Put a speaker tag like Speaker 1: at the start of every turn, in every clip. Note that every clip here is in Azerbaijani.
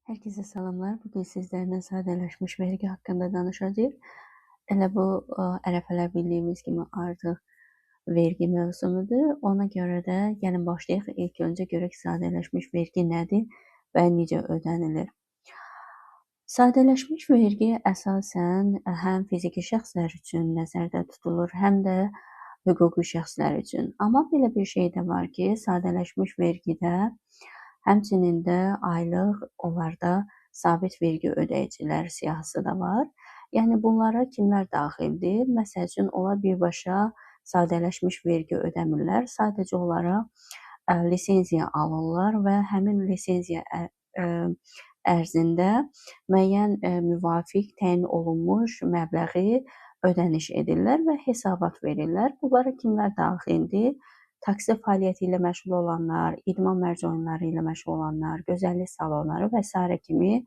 Speaker 1: Herkese salamlar. Bugün sizlərlə sadələşmiş vergi haqqında danışacağıq. Elə bu ərəfələr bildiyimiz kimi artıq vergi mövzumudur. Ona görə də gəlin başlayaq. İlk öncə görək sadələşmiş vergi nədir və necə ödənilir. Sadələşmiş vergi əsasən həm fiziki şəxslər üçün nəzərdə tutulur, həm də hüquqi şəxslər üçün. Amma belə bir şey də var ki, sadələşmiş vergidə həmçinin də aylıq onlarda sabit vergi ödəyicilər siyahısı da var. Yəni bunlara kimlər daxildir? Məsəl üçün onlar birbaşa sadələşmiş vergi ödəmirlər. Sadəcə olaraq lisenziya alırlar və həmin lisenziya ərzində müəyyən müvafiq təyin olunmuş məbləği ödəniş edirlər və hesabat verirlər. Bunlara kimlər daxildir? Taksi fəaliyyəti ilə məşğul olanlar, idman mərc oyunları ilə məşğul olanlar, gözəllik salonları və s. kimi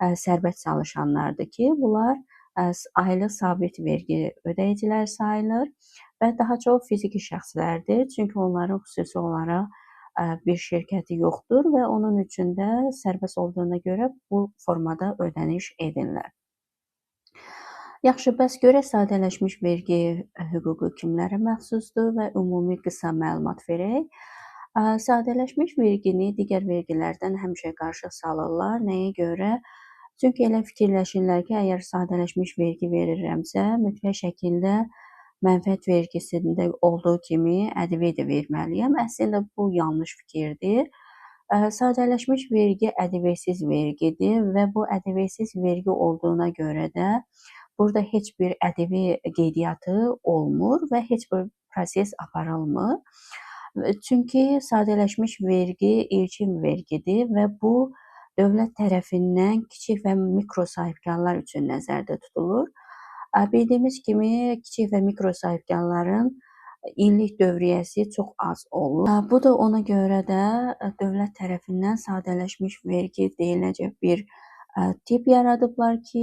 Speaker 1: sərbəst çalışanlardır ki, bunlar aylıq sabit vergi ödəyicilər sayılır və daha çox fiziki şəxslərdir. Çünki onların xüsusi olaraq bir şirkəti yoxdur və onun üçün də sərbəst olduğuna görə bu formada ödəniş edirlər. Yaxşı, bəs görək sadələşmiş vergi hüququ kimlərə məxsusdur və ümumi qısa məlumat verək. Sadələşmiş vergini digər vergilərdən həmişə qarışıq salırlar. Nəyə görə? Çünki elə fikirləşirlər ki, əgər sadələşmiş vergi verirəmsə, mütləq şəkildə mənfəət vergisində olduğu kimi ƏDV də verməliyəm. Əslində bu yanlış fikirdir. Sadələşmiş vergi ƏDV-siz vergidir və bu ƏDV-siz vergi olduğuna görə də burada heç bir ƏDV qeydiyyatı olmur və heç bir proses aparılmır. Çünki sadələşmiş vergi ilkin vergidir və bu dövlət tərəfindən kiçik və mikro sahibkarlar üçün nəzərdə tutulur. Bildiyimiz kimi kiçik və mikro sahibkarların illik dövriyyəsi çox az olur. Bu da ona görə də dövlət tərəfindən sadələşmiş vergi deyiləcək bir tip yaradıblar ki,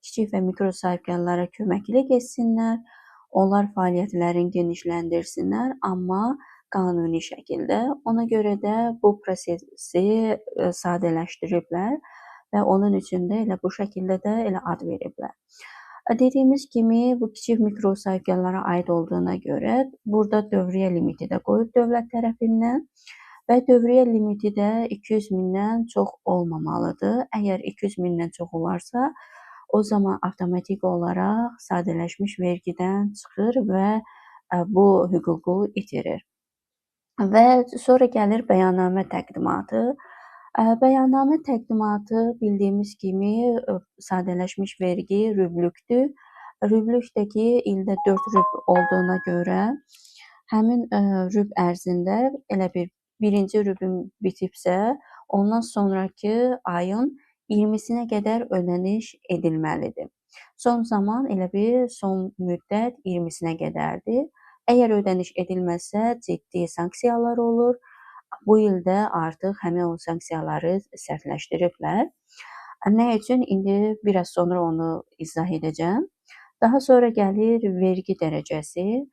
Speaker 1: kiçik və mikro sahibkarlara köməkli getsinlər, onlar fəaliyyətlərini genişləndirsinlər, amma qanuni şəkildə. Ona görə də bu prosesi sadələşdiriblər və onun üçün də elə bu şəkildə də elə ad veriblər. Dediyimiz kimi bu kiçik mikro sahibkarlara aid olduğuna görə burada dövriyyə limiti də qoyub dövlət tərəfindən və dövriyyə limiti də 200 mindən çox olmamalıdır. Əgər 200 mindən çox olarsa, o zaman avtomatik olaraq sadələşmiş vergidən çıxır və bu hüququ itirir. Və sonra gəlir bəyannamə təqdimatı. Bəyannamə təqdimatı bildiyimiz kimi sadələşmiş vergi rüblükdür. Rüblükdəki ildə 4 rübl olduğuna görə həmin rübl ərzində elə bir birinci rübl bitibsə, ondan sonraki ayın 20-sinə qədər ödəniş edilməlidir. Son zaman elə bir son müddət 20-sinə qədərdir. Əgər ödəniş edilməsə ciddi sanksiyalar olur. Bu ildə artıq həmin o sanksiyaları sərtləşdiriblər. Nə üçün? İndi biraz sonra onu izah edəcəm. Daha sonra gəlir vergi dərəcəsi.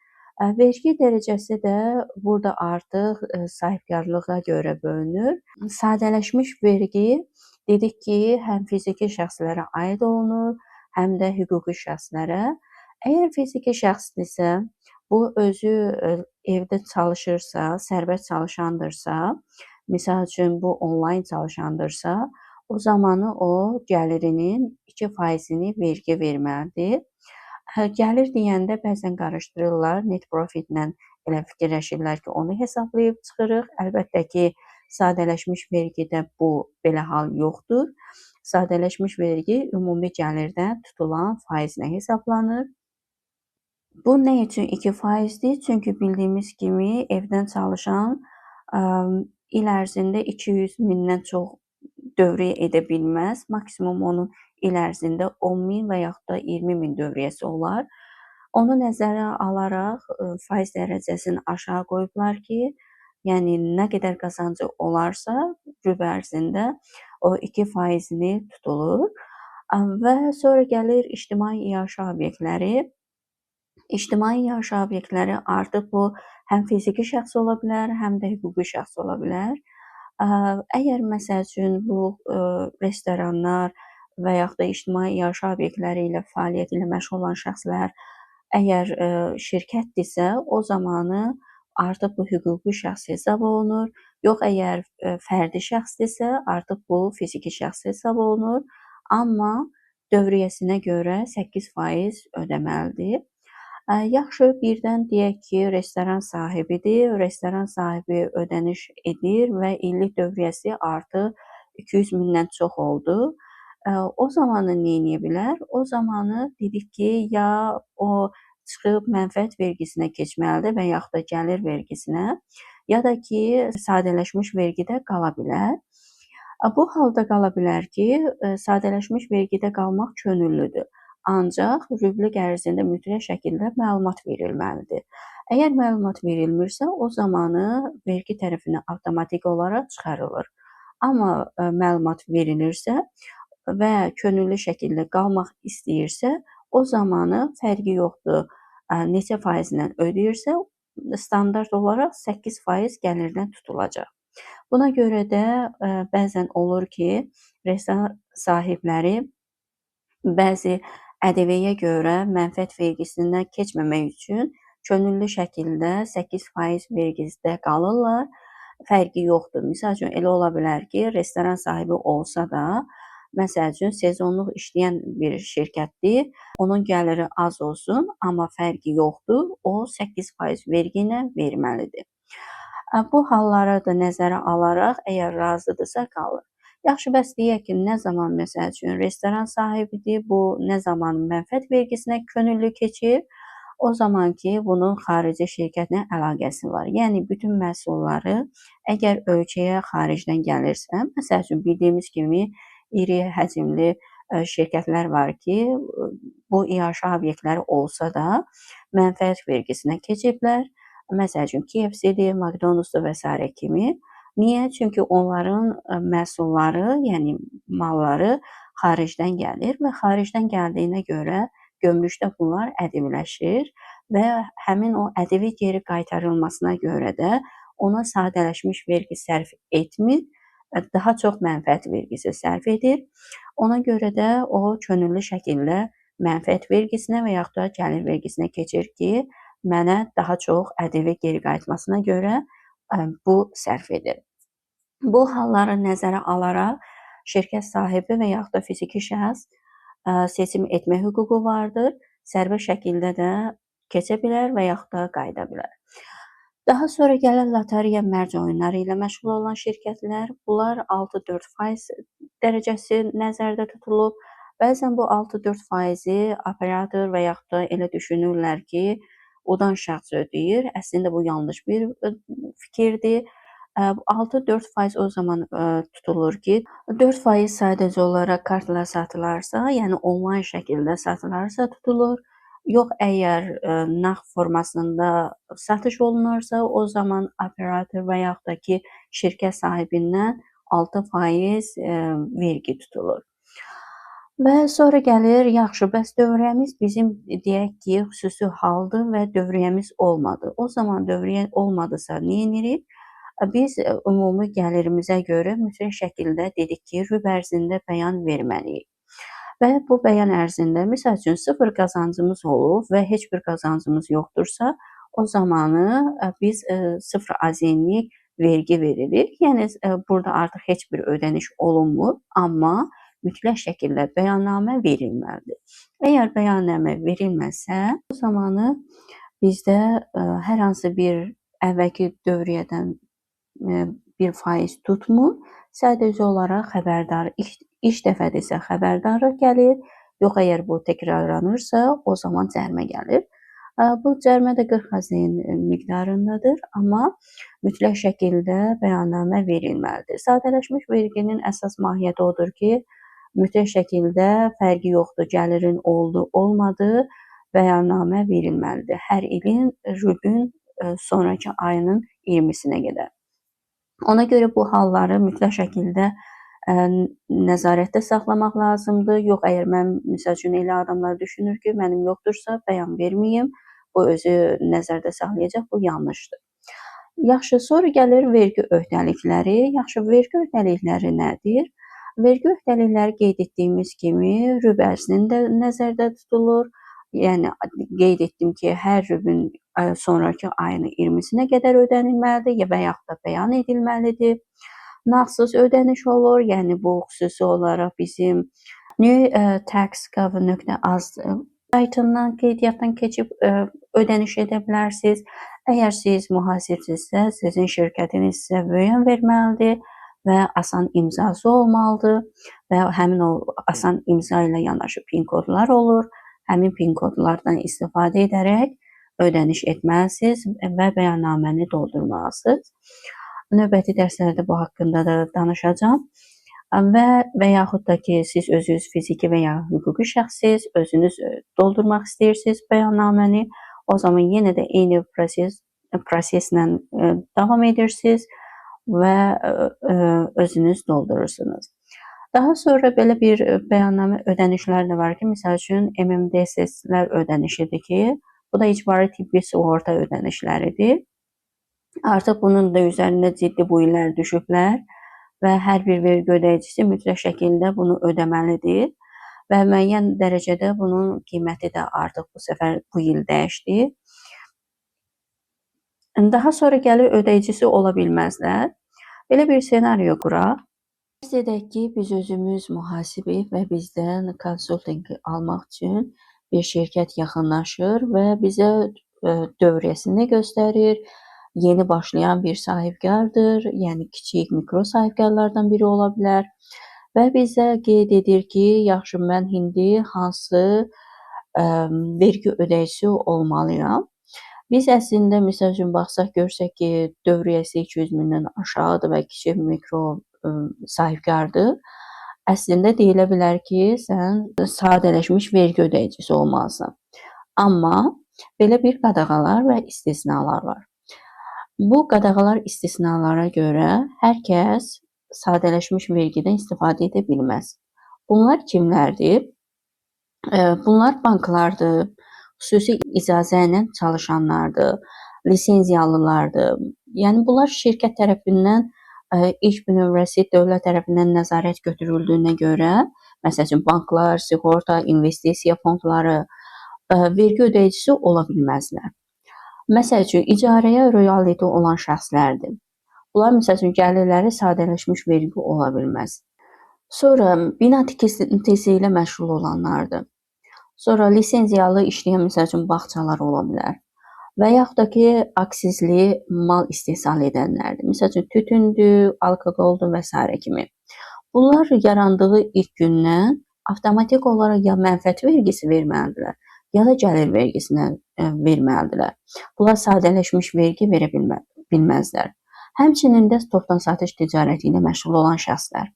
Speaker 1: Vergi dərəcəsi də burada artıq sahibkarlığa görə bölünür. Sadələşmiş vergi dedik ki, həm fiziki şəxslərə aid olunur, həm də hüquqi şəxslərə. Əgər fiziki şəxsdirsə, bu özü evdə çalışırsa, sərbəst çalışandırsa, misal üçün bu onlayn çalışandırsa, o zamanı o gəlirinin 2%-ni vergi verməlidir. Gəlir deyəndə bəzən qarışdırırlar, net profitlə elə fikirləşirlər ki, onu hesablayıb çıxırıq. Əlbəttə ki, sadələşmiş vergidə bu belə hal yoxdur. Sadələşmiş vergi ümumi gəlirdən tutulan faizlə hesablanır. Bu nə üçün 2%-dir? Çünki bildiyimiz kimi evdən çalışan il ərzində 200 mindən çox dövriyyə edə bilməz. Maksimum onun il ərzində 10 min və yaxud da 20 min dövriyyəsi olar. Onu nəzərə alaraq faiz dərəcəsini aşağı qoyublar ki, yəni nə qədər qazancı olarsa rübl ərzində o 2%-ni tutulur. Və sonra gəlir ictimai iaşə obyektləri. İctimai iaşə obyektləri artıq bu həm fiziki şəxs ola bilər, həm də hüquqi şəxs ola bilər. Əgər məsəl üçün bu restoranlar və yaxud da ictimai iaşə obyektləri ilə fəaliyyət ilə məşğul olan şəxslər əgər şirkətdirsə, o zamanı artıq bu hüquqi şəxs hesab olunur. Yox, əgər fərdi şəxsdirsə, artıq bu fiziki şəxs hesab olunur. Amma dövriyyəsinə görə 8% ödəməlidir. Yaxşı, birdən deyək ki, restoran sahibidir. Restoran sahibi ödəniş edir və illik dövriyyəsi artıq 200 mindən çox oldu. O zamanı nə edə bilər? O zamanı dedik ki, ya o çıxıb mənfəət vergisinə keçməlidir və yaxud da gəlir vergisinə, ya da ki, sadələşmiş vergidə qala bilər. Bu halda qala bilər ki, sadələşmiş vergidə qalmaq könüllüdür. Ancaq rübl qərzində mütləq şəkildə məlumat verilməlidir. Əgər məlumat verilmirsə, o zamanı vergi tərəfindən avtomatik olaraq çıxarılır. Amma məlumat verilirsə və könüllü şəkildə qalmaq istəyirsə, o zamanı fərqi yoxdur. Neçə faizindən ödəyirsə, standart olaraq 8% gəlirdən tutulacaq. Buna görə də bəzən olur ki, restoran sahibləri bəzi ƏDV-yə görə mənfəət vergisindən keçməmək üçün könüllü şəkildə 8% vergisdə qalırlar. Fərqi yoxdur. Məsəl üçün, elə ola bilər ki, restoran sahibi olsa da, məsəl üçün, sezonluq işləyən bir şirkətdir, onun gəliri az olsun, amma fərqi yoxdur, o 8% vergi ilə verməlidir. Bu halları da nəzərə alaraq, əgər razıdırsa qalır. Yaxşı, bəs deyək ki, nə zaman məsəl üçün restoran sahibidir, bu nə zaman mənfəət vergisinə könüllü keçir, o zaman ki, bunun xarici şirkətlə əlaqəsi var. Yəni, bütün məhsulları əgər ölkəyə xaricdən gəlirsə, məsəl üçün, bildiyimiz kimi, iri həcmli şirkətlər var ki, bu iaşə obyektləri olsa da, mənfəət vergisinə keçiblər. Məsəl üçün, KFC-dir, McDonald's-dur və s. kimi. Niyə? Çünki onların məhsulları, yəni malları xaricdən gəlir və xaricdən gəldiyinə görə gömrükdə bunlar ƏDV-ləşir və həmin o ƏDV geri qaytarılmasına görə də ona sadələşmiş vergi sərf etmir, daha çox mənfəət vergisi sərf edir. Ona görə də o könüllü şəkildə mənfəət vergisinə və yaxud da gəlir vergisinə keçir ki, mənə daha çox ƏDV geri qayıtmasına görə bu sərf edir. Bu halları nəzərə alaraq şirkət sahibi və yaxud da fiziki şəxs seçim etmə hüququ vardır. Sərbəst şəkildə də keçə bilər və yaxud da qayıda bilər. Daha sonra gəlir lotereya mərc oyunları ilə məşğul olan şirkətlər. Bunlar 6-4% dərəcəsi nəzərdə tutulub. Bəzən bu 6-4%-i operator və yaxud da elə düşünürlər ki, udan şəxs ödəyir. Əslində bu yanlış bir fikirdir. 6-4% o zaman tutulur ki, 4% sadəcə olaraq kartla satılarsa, yəni onlayn şəkildə satılarsa tutulur. Yox, əgər nağd formasında satış olunursa, o zaman operator və yaxud da ki, şirkət sahibindən 6% vergi tutulur. Və sonra gəlir, yaxşı, bəs dövriyyəmiz bizim deyək ki, xüsusi haldır və dövriyyəmiz olmadı. O zaman dövriyyə olmadısa, nə edirik? Biz ümumi gəlirimizə görə mütləq şəkildə dedik ki, rüb ərzində bəyan verməliyik. Və bu bəyan ərzində, məsəl üçün, 0 qazancımız olub və heç bir qazancımız yoxdursa, o zamanı biz 0 azenlik vergi veririk. Yəni, burada artıq heç bir ödəniş olunmur, amma mütləq şəkildə bəyannamə verilməlidir. Əgər bəyannamə verilməsə, o zamanı bizdə hər hansı bir əvvəlki dövriyyədən 1% tutmur. Sadəcə olaraq xəbərdar, ilk dəfədirsə xəbərdarlıq gəlir. Yox, əgər bu təkrarlanırsa, o zaman cərimə gəlir. Bu cərimə də 40 AZN miqdarındadır, amma mütləq şəkildə bəyannamə verilməlidir. Sadələşmiş verginin əsas mahiyyəti odur ki, mütləq şəkildə fərqi yoxdur, gəlirin oldu, olmadı, bəyannamə verilməlidir. Hər ilin rübün sonraki ayının 20-sinə qədər. Ona görə bu halları mütləq şəkildə nəzarətdə saxlamaq lazımdır. Yox, əgər mən, məsəl üçün, elə adamlar düşünür ki, mənim yoxdursa, bəyan verməyim, bu özü nəzərdə saxlayacaq, bu yanlışdır. Yaxşı, sonra gəlir vergi öhdəlikləri. Yaxşı, vergi öhdəlikləri nədir? Vergi öhdəlikləri qeyd etdiyimiz kimi rüb ərzinin də nəzərdə tutulur. Yəni qeyd etdim ki, hər rübün sonrakı ayın 20-sinə qədər ödənilməlidir və yaxud da bəyan edilməlidir. Nağdsız ödəniş olur. Yəni bu xüsusi olaraq bizim newtaxgov.az saytından qeydiyyatdan keçib ödəniş edə bilərsiniz. Əgər siz mühasibsinizsə, sizin şirkətiniz sizə müəyyən verməlidir və asan imzası olmalıdır və həmin o asan imza ilə yanaşı PIN kodlar olur. Həmin PIN kodlardan istifadə edərək ödəniş etməlisiniz və bəyannaməni doldurmalısınız. Növbəti dərslərdə bu haqqında da danışacağam. Və yaxud da ki, siz özünüz fiziki və ya hüquqi şəxssiz, özünüz doldurmaq istəyirsiniz bəyannaməni, o zaman yenə də eyni proseslə davam edirsiniz və özünüz doldurursunuz. Daha sonra belə bir bəyannamə ödənişləri də var ki, misal üçün MMDSS-lər ödənişidir ki, bu da icbari tibbi sığorta ödənişləridir. Artıq bunun da üzərində ciddi bu illər düşüblər və hər bir vergi ödəyicisi mütləq şəkildə bunu ödəməlidir və müəyyən dərəcədə bunun qiyməti də artıq bu səfər bu il dəyişdi. Daha sonra gəlir ödəyicisi ola bilməzlər. Belə bir senaryo quraq. Biz edək ki, biz özümüz mühasibi və bizdən konsulting almaq üçün bir şirkət yaxınlaşır və bizə dövriyyəsini göstərir. Yeni başlayan bir sahibkardır, yəni kiçik mikro sahibkarlardan biri ola bilər və bizə qeyd edir ki, yaxşı, mən indi hansı vergi ödəyicisi olmalıyam. Biz əslində misal üçün baxsaq görsək ki, dövriyyəsi 200 mindən aşağıdır və kiçik mikro sahibkardır. Əslində deyilə bilər ki, sən sadələşmiş vergi ödəyicisi olmalısan. Amma belə bir qadağalar və istisnalar var. Bu qadağalar istisnalara görə hər kəs sadələşmiş vergidən istifadə edə bilməz. Bunlar kimlərdir? Bunlar banklardır, xüsusi icazə ilə çalışanlardır, lisenziyalılardır. Yəni bunlar şirkət tərəfindən ilk növbəsi dövlət tərəfindən nəzarət götürüldüyünə görə, məsələn, banklar, sığorta, investisiya fondları vergi ödəyicisi ola bilməzlər. Məsəl üçün, icarəyə royaliti olan şəxslərdir. Bunlar, məsəl üçün, gəlirləri sadələşmiş vergi ola bilməz. Sonra, bina tikintisi ilə məşğul olanlardır. Sonra, lisenziyalı işləyən, məsəl üçün, bağçalar ola bilər. Və yaxud da ki, aksizli mal istehsal edənlərdir. Məsəl üçün, tütündür, alkoqoldur və s. kimi. Bunlar yarandığı ilk gündən avtomatik olaraq ya mənfəət vergisi verməlidirlər, ya da gəlir vergisinə verməlidirlər. Bunlar sadələşmiş vergi verə bilməzlər. Həmçinin də topdan satış ticarəti ilə məşğul olan şəxslər.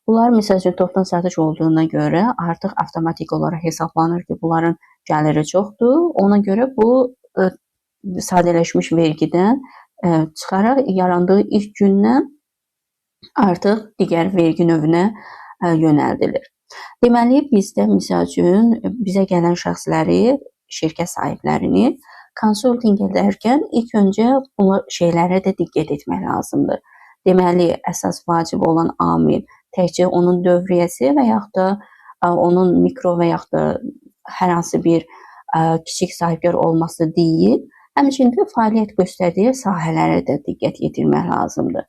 Speaker 1: Bunlar, məsəl üçün, topdan satış olduğuna görə artıq avtomatik olaraq hesablanır ki, bunların gəliri çoxdur. Ona görə bu sadələşmiş vergidən çıxaraq yarandığı ilk gündən artıq digər vergi növünə yönəldilir. Deməli, bizdə, misal üçün, bizə gələn şəxsləri, şirkət sahiblərini konsulting edərkən ilk öncə bu şeylərə də diqqət etmək lazımdır. Deməli, əsas vacib olan amil təkcə onun dövriyyəsi və yaxud da onun mikro və yaxud da hər hansı bir kiçik sahibkar olması deyil, həmçində fəaliyyət göstərdiyi sahələrə də diqqət yetirmək lazımdır.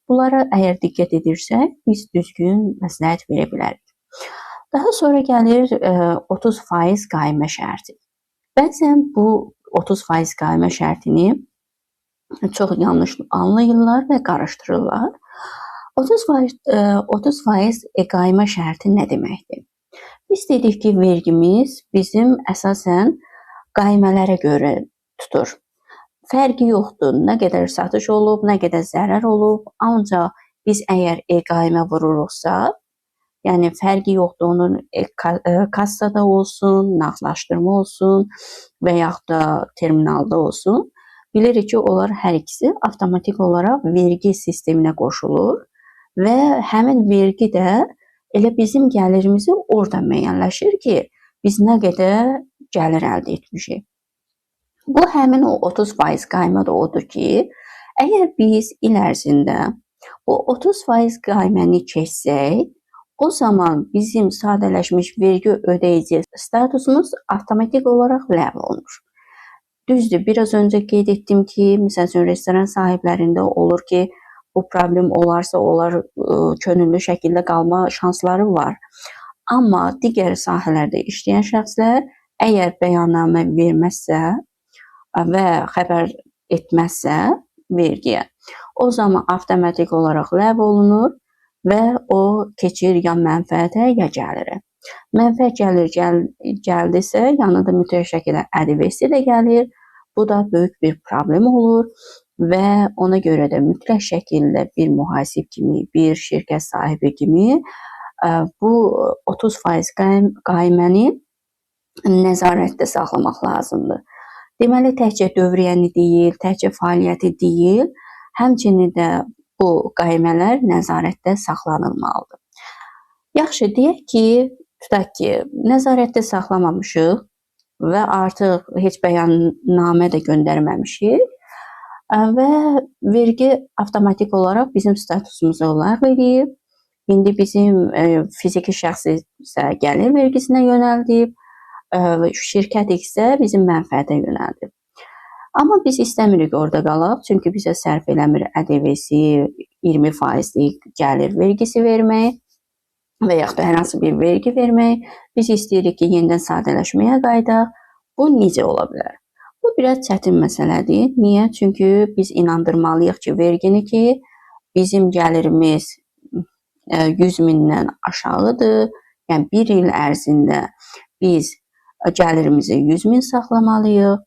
Speaker 1: Bunlara əgər diqqət edirsək, biz düzgün məsləhət verə bilərik. Daha sonra gəlir 30% qaymə şərti. Bəzən bu 30% qaymə şərtini çox yanlış anlayırlar və qarışdırırlar. 30% qaymə şərti nə deməkdir? Biz dedik ki, vergimiz bizim əsasən qaymələrə görə tutur. Fərqi yoxdur, nə qədər satış olub, nə qədər zərər olub, ancaq biz əgər qaymə vururuqsa, yəni fərqi yoxdur, onun kassada olsun, nağdlaşdırma olsun və yaxud da terminalda olsun, bilirik ki, onlar hər ikisi avtomatik olaraq vergi sisteminə qoşulur və həmin vergi də elə bizim gəlirimizi orada müəyyənləşir ki, biz nə qədər gəlir əldə etmişik. Bu həmin o 30% qayma da odur ki, Əgər biz il ərzində bu 30% qayməni keçsək, o zaman bizim sadələşmiş vergi ödəyici statusumuz avtomatik olaraq ləğv olunur. Düzdür, biraz öncə qeyd etdim ki, məsəl üçün restoran sahiblərində olur ki, bu problem olarsa, onlar könüllü şəkildə qalma şansları var. Amma digər sahələrdə işləyən şəxslər əgər bəyannamə verməzsə və xəbər etməzsə vergiyə, o zaman avtomatik olaraq ləğv olunur və o keçir ya mənfəətə, ya gəlirə. Mənfəət gəldisə, yanında mütləq şəkildə ƏDV-si də gəlir. Bu da böyük bir problem olur və ona görə də mütləq şəkildə bir mühasib kimi, bir şirkət sahibi kimi bu 30% qayməni nəzarətdə saxlamaq lazımdır. Deməli, təkcə dövriyyəni deyil, təkcə fəaliyyəti deyil, həmçinin də bu qaymələr nəzarətdə saxlanılmalıdır. Yaxşı, deyək ki, tutaq ki, nəzarətdə saxlamamışıq və artıq heç bəyannamə də göndərməmişik və vergi avtomatik olaraq bizim statusumuzu ləğv edib. İndi bizim fiziki şəxs isə gəlir vergisinə yönəldib, şirkət isə bizim mənfəətə yönəldib. Amma biz istəmirik orada qalaq, çünki bizə sərf eləmir ƏDV-si, 20%lik gəlir vergisi vermək və yaxud da hər hansı bir vergi vermək. Biz istəyirik ki, yenidən sadələşməyə qaydaq. Bu necə ola bilər? Bu biraz çətin məsələdir. Niyə? Çünki biz inandırmalıyıq ki, vergini ki, bizim gəlirimiz 100 mindən aşağıdır. Yəni, bir il ərzində biz gəlirimizi 100 min saxlamalıyıq.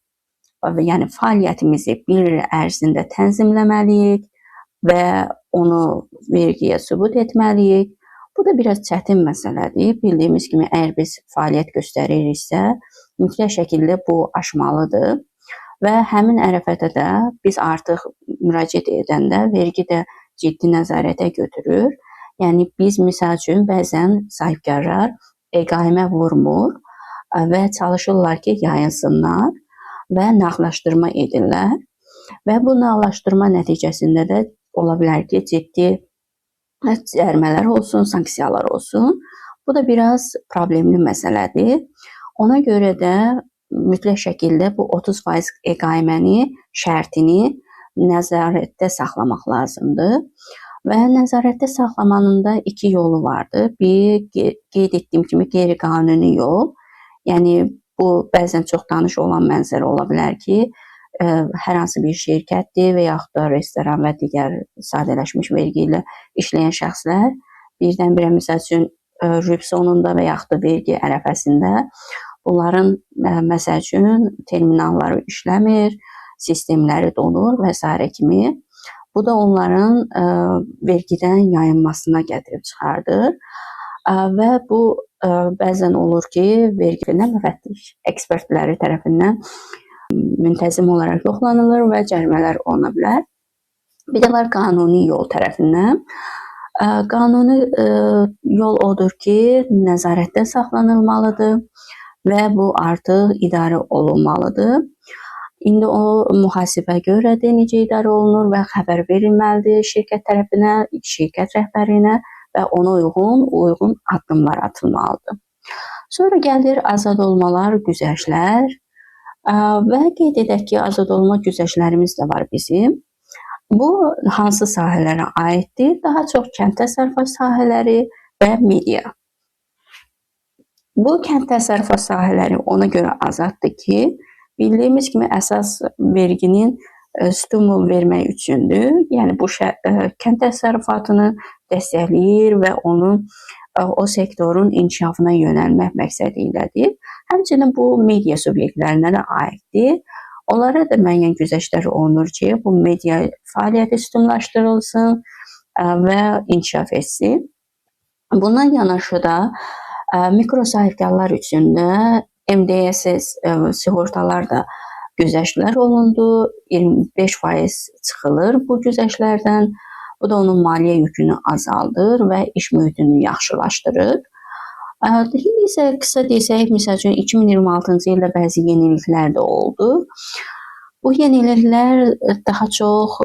Speaker 1: Yəni, fəaliyyətimizi bir il ərzində tənzimləməliyik və onu vergiyə sübut etməliyik. Bu da biraz çətin məsələdir. Bildiyimiz kimi, əgər biz fəaliyyət göstəririksə, mütləq şəkildə bu aşmalıdır və həmin ərəfədə də biz artıq müraciət edəndə vergi də ciddi nəzarətə götürür. Yəni, biz misal üçün bəzən sahibkarlar qaymə vurmur və çalışırlar ki, yayılsınlar və nağdlaşdırma edirlər və bu nağdlaşdırma nəticəsində də ola bilər ki, ciddi cərimələr olsun, sanksiyalar olsun. Bu da biraz problemli məsələdir. Ona görə də mütləq şəkildə bu 30% qayməni şərtini nəzarətdə saxlamaq lazımdır. Və nəzarətdə saxlamanın da iki yolu vardır. Bir, qeyd etdiyim kimi, qeyri-qanuni yol. Yəni, bu bəzən çox tanış olan mənzərə ola bilər ki, hər hansı bir şirkətdir və yaxud da restoran və digər sadələşmiş vergi ilə işləyən şəxslər birdən-birə, məsəl üçün, rüb sonunda və yaxud da vergi ərəfəsində bunların, məsəl üçün, terminalları işləmir, sistemləri donur və s. kimi. Bu da onların vergidən yayınmasına gətirib çıxardır və bu bəzən olur ki, vergi müfəttiş ekspertləri tərəfindən müntəzim olaraq yoxlanılır və cərimələr oluna bilər. Bir də var qanuni yol tərəfindən. Qanuni yol odur ki, nəzarətdə saxlanılmalıdır və bu artıq idarə olunmalıdır. İndi o mühasibə görədir, necə idarə olunur və xəbər verilməlidir şirkət tərəfinə, şirkət rəhbərinə və ona uyğun addımlar atılmalıdır. Sonra gəlir azad olmalar, güzəştlər və qeyd edək ki, azad olma güzəştlərimiz də var bizim. Bu, hansı sahələrə aiddir? Daha çox kənd təsərrüfat sahələri və media. Bu, kənd təsərrüfat sahələri ona görə azaddır ki, bildiyimiz kimi, əsas verginin stimul vermək üçündür. Yəni, bu kənd təsərrüfatını dəstəkləyir və onun o sektorun inkişafına yönəlmək məqsədi illədir. Həmçinin bu, media subyektlərinə də aiddir. Onlara da müəyyən güzəştlər olunur ki, bu media fəaliyyəti stimullaşdırılsın və inkişaf etsin. Bundan yanaşı da mikro sahibkarlar üçün də MDSS sığortalar da güzəştlər olundu. 25% çıxılır bu güzəştlərdən. Bu da onun maliyyə yükünü azaldır və iş mühitini yaxşılaşdırır. İndi isə qısa desək, məsəl üçün 2026-cı ildə bəzi yeniliklər də oldu. Bu yeniliklər daha çox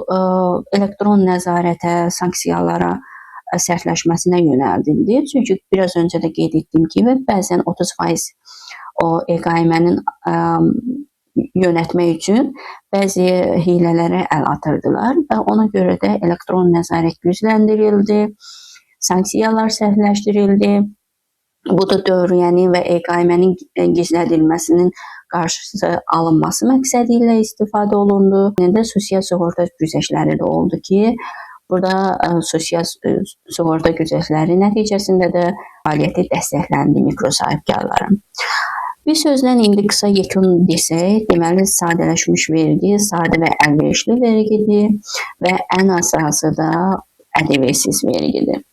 Speaker 1: elektron nəzarətə, sanksiyalara sərtləşməsinə yönəldildi. Çünki biraz öncə də qeyd etdiyim kimi, bəzən 30% o e-qaimənin yönətmək üçün bəzi hiylələrə əl atırdılar və ona görə də elektron nəzarət gücləndirildi, sanksiyalar sərtləşdirildi. Bu da dövriyyənin və e-qaimənin gizlədilməsinin qarşısı alınması məqsədi ilə istifadə olundu. Yəni də sosial sığorta güzəştləri də oldu ki, burada sosial sığorta güzəştləri nəticəsində də fəaliyyəti dəstəkləndi mikro sahibkarların. Bir sözlə indi qısa yekun desək, deməli sadələşmiş vergi sadə və əlverişli vergidir və ən əsası da ƏDV-siz vergidir.